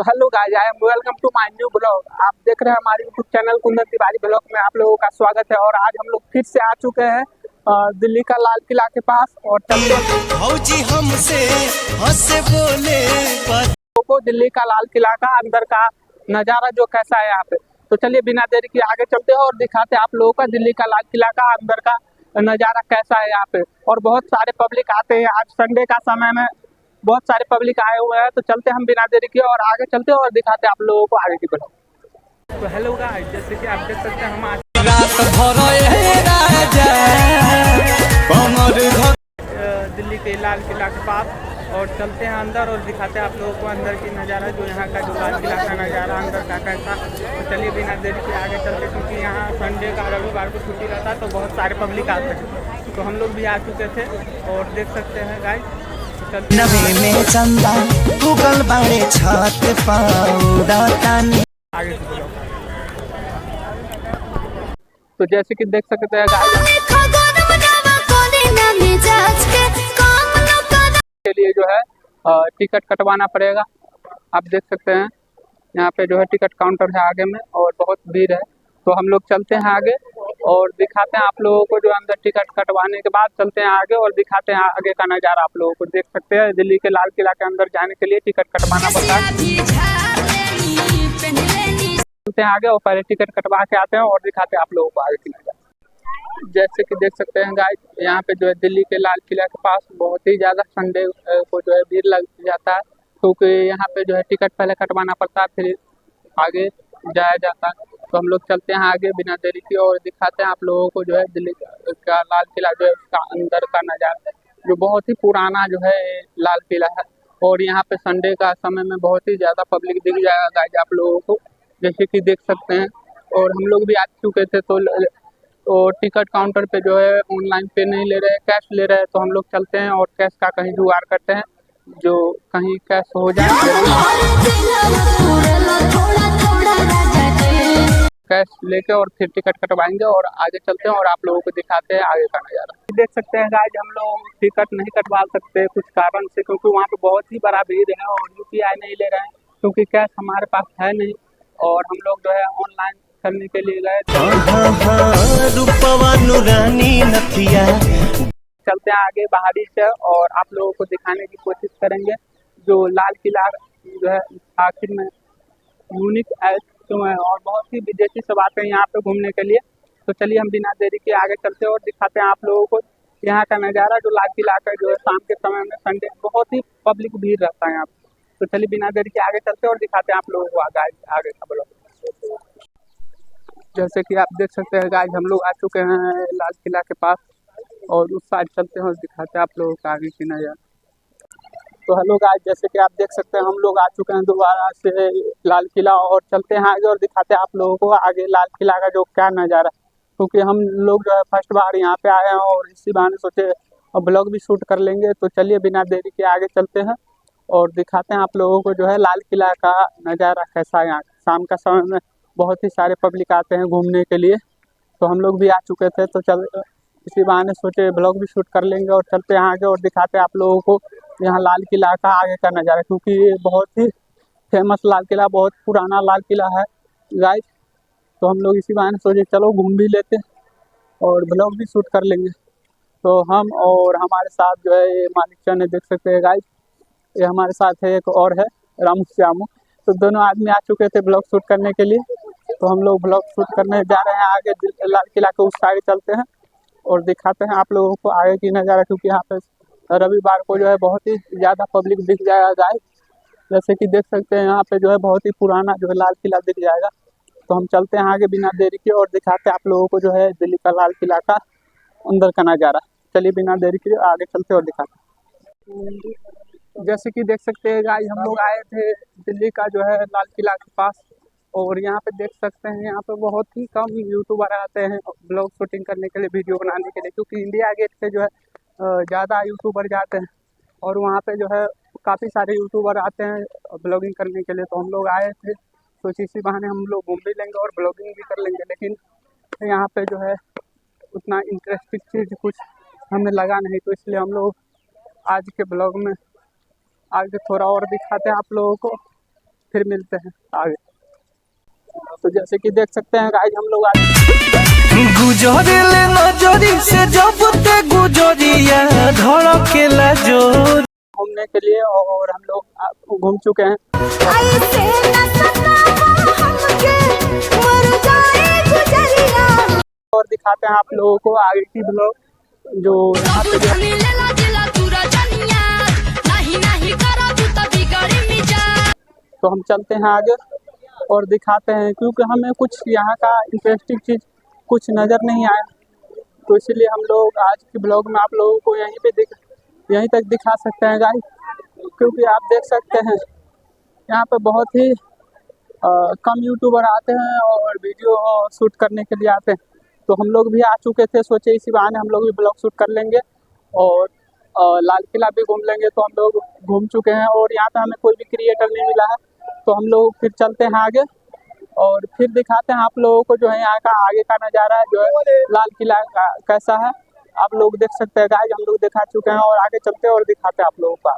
तो hello guys, I am welcome to my new blog. आप देख रहे हैं हमारे YouTube channel Kundan Tiwari blog में। आप लोगों का स्वागत है। और आज हम लोग फिर से आ चुके हैं दिल्ली का लाल किला के पास और चलते हैं हमसे हंसे बोले को दिल्ली का लाल किला का अंदर का नज़ारा जो कैसा है यहाँ पे। तो चलिए बिना देरी के आगे चलते हैं और दिखाते हैं आप लोगों का दिल्ली का लाल किला का अंदर का नज़ारा कैसा है यहाँ पे। और बहुत सारे पब्लिक आते हैं, आज संडे का समय में बहुत सारे पब्लिक आए हुए हैं। तो चलते हम बिना देरी के और आगे चलते हैं और दिखाते हैं आप लोगों को आगे की ब्लॉग। तो हेलो गाइस, जैसे कि आप देख सकते हैं हम आज दिल्ली के लाल किला के पास और चलते हैं अंदर और दिखाते हैं आप लोगों को अंदर की नज़ारा, जो यहाँ का जो लाल किला का नज़ारा अंदर का कैसा। तो चलिए बिना देरी के आगे चलते, क्योंकि यहाँ संडे का रविवार को छुट्टी रहता है तो बहुत सारे पब्लिक आते हैं। तो हम लोग भी आ चुके थे और देख सकते हैं गाइस। नवे में चंदा गूगल बारे छात पाउडातानी आगे तो जैसे कि देख सकते हैं गाइस, के लिए जो है टिकट कटवाना पड़ेगा। आप देख सकते हैं यहाँ पे जो है टिकट काउंटर है आगे में और बहुत भीड़ है। तो हम लोग चलते हैं आगे और दिखाते हैं आप लोगों को, जो अंदर टिकट कटवाने के बाद चलते हैं आगे और दिखाते हैं आगे का नज़ारा। आप लोगों को देख सकते हैं दिल्ली के लाल किला के अंदर जाने के लिए टिकट कटवाना पड़ता है। चलते हैं आगे और पहले टिकट कटवा के आते हैं और दिखाते हैं आप लोगों को आगे की नज़ारा। जैसे कि देख सकते हैं गाइस, यहाँ पे जो है दिल्ली के लाल किला के पास बहुत ही ज़्यादा संडे को जो है भीड़ लग जाता है, क्योंकि यहाँ पे जो है टिकट पहले कटवाना पड़ता है फिर आगे जाया जाता है। तो हम लोग चलते हैं आगे बिना देरी के और दिखाते हैं आप लोगों को जो है दिल्ली का लाल किला जो है उसका अंदर का नज़ारा, जो बहुत ही पुराना जो है लाल किला है। और यहाँ पे संडे का समय में बहुत ही ज़्यादा पब्लिक दिख जाएगा गाइस आप लोगों को, जैसे कि देख सकते हैं। और हम लोग भी आ चुके थे तो टिकट काउंटर पे जो है ऑनलाइन पे नहीं ले रहे, कैश ले रहे हैं। तो हम लोग चलते हैं और कैश का कहीं जुगाड़ करते हैं, जो कहीं कैश हो जाए कैश लेके और फिर टिकट कटवाएंगे और आगे चलते हैं और आप लोगों को दिखाते हैं आगे का नज़ारा। देख सकते हैं गाइस, हम लोग टिकट नहीं कटवा सकते कुछ कारण से, क्योंकि वहाँ पे बहुत ही बड़ा भीड़ है और UPI नहीं ले रहे हैं, क्योंकि कैश हमारे पास है नहीं। और हम लोग जो है ऑनलाइन करने के लिए गए। चलते हैं आगे बाहरी से और आप लोगों को दिखाने की कोशिश करेंगे जो लाल किला जो है आखिर में यूनिक क्यों है। और बहुत ही विदेशी सब आते हैं यहाँ पे घूमने के लिए। तो चलिए हम बिना देरी के आगे चलते हैं और दिखाते हैं आप लोगों को यहाँ का नज़ारा, जो लाल किला का जो है शाम के समय में संडे बहुत ही पब्लिक भीड़ रहता है यहाँ पे। तो चलिए बिना देरी के आगे चलते हैं और दिखाते हैं आप लोगों को आगे का ब्लॉग। जैसे कि आप देख सकते हैं गाइस, हम लोग आ चुके हैं लाल किला के पास और उस साइड चलते हैं और दिखाते हैं आप लोगों को आगे की नज़ारा। तो हेलो गाइस, जैसे कि आप देख सकते हैं हम लोग आ चुके हैं दोबारा से लाल किला और चलते हैं आगे और दिखाते हैं आप लोगों को आगे लाल किला का जो क्या नज़ारा, क्योंकि हम लोग जो है फर्स्ट बार यहाँ पे आए हैं और इसी बहाने सोचे ब्लॉग भी शूट कर लेंगे। तो चलिए बिना देरी के आगे चलते हैं और दिखाते हैं आप लोगों को जो है लाल किला का नज़ारा कैसा है। यहाँ शाम का समय में बहुत ही सारे पब्लिक आते हैं घूमने के लिए। तो हम लोग भी आ चुके थे, तो चल इसी बहाने सोचे ब्लॉग भी शूट कर लेंगे और चलते हैं आगे और दिखाते हैं आप लोगों को यहाँ लाल किला का आगे का नज़ारा, क्योंकि ये बहुत ही फेमस लाल किला, बहुत पुराना लाल किला है गाइस। तो हम लोग इसी बहाने सोचे चलो घूम भी लेते और ब्लॉग भी शूट कर लेंगे। तो हम और हमारे साथ जो है ये मालिक चंद देख सकते हैं गाइस, ये हमारे साथ है, एक और है रामू श्यामू। तो दोनों आदमी आ चुके थे ब्लॉग शूट करने के लिए। तो हम लोग ब्लॉग शूट करने जा रहे हैं आगे लाल किला के उस साइड चलते हैं और दिखाते हैं आप लोगों को आगे की नज़ारा, क्योंकि यहाँ पे रविवार को जो है बहुत ही ज़्यादा पब्लिक दिख जाएगा गाइस। जैसे कि देख सकते हैं यहाँ पे जो है बहुत ही पुराना जो है लाल किला दिख जाएगा। तो हम चलते हैं आगे बिना देरी के और दिखाते हैं आप लोगों को जो है दिल्ली का लाल किला का अंदर का नज़ारा। चलिए बिना देरी के आगे चलते और दिखाते हैं। जैसे कि देख सकते हैं गाइस, हम लोग आए थे दिल्ली का जो है लाल किला के पास और यहाँ पे देख सकते हैं यहाँ पे बहुत ही कम यूट्यूबर आते हैं ब्लॉग शूटिंग करने के लिए, वीडियो बनाने के लिए, क्योंकि इंडिया गेट पे जो है ज़्यादा यूट्यूबर जाते हैं और वहाँ पे जो है काफ़ी सारे यूट्यूबर आते हैं ब्लॉगिंग करने के लिए। तो हम लोग आए थे, तो इसी बहाने हम लोग घूम भी लेंगे और ब्लॉगिंग भी कर लेंगे। लेकिन यहाँ पे जो है उतना इंटरेस्टिंग चीज़ कुछ हमें लगा नहीं, तो इसलिए हम लोग आज के ब्लॉग में आगे थोड़ा और दिखाते हैं आप लोगों को फिर मिलते हैं आगे। तो जैसे कि देख सकते हैं गाइस, हम लोग आगे गुजरले नजरी से जब ते गुजरिया धड़केला जोर घूमने के लिए, और हम लोग घूम चुके हैं। ऐसे न सतावा हमके, मर जाए गुजरिया। और दिखाते हैं आप लोगों को आगे की ब्लॉग जो यहाँ पे तो हम चलते हैं आगे और दिखाते हैं, क्योंकि हमें कुछ यहाँ का इंटरेस्टिंग चीज़ कुछ नज़र नहीं आया, तो इसलिए हम लोग आज की ब्लॉग में आप लोगों को यहीं तक दिखा सकते हैं गाइस। क्योंकि आप देख सकते हैं यहाँ पे बहुत ही कम यूट्यूबर आते हैं और वीडियो शूट करने के लिए आते हैं। तो हम लोग भी आ चुके थे, सोचे इसी बहाने हम लोग भी ब्लॉग शूट कर लेंगे और लाल किला भी घूम लेंगे। तो हम लोग घूम चुके हैं और यहाँ पे हमें कोई भी क्रिएटर नहीं मिला है, तो हम लोग फिर चलते हैं आगे और फिर दिखाते हैं आप लोगों को जो है यहाँ का आगे का नज़ारा जो है लाल किला का कैसा है। आप लोग देख सकते हैं गाइस, हम लोग दिखा चुके हैं और आगे चलते हैं और दिखाते हैं आप लोगों को।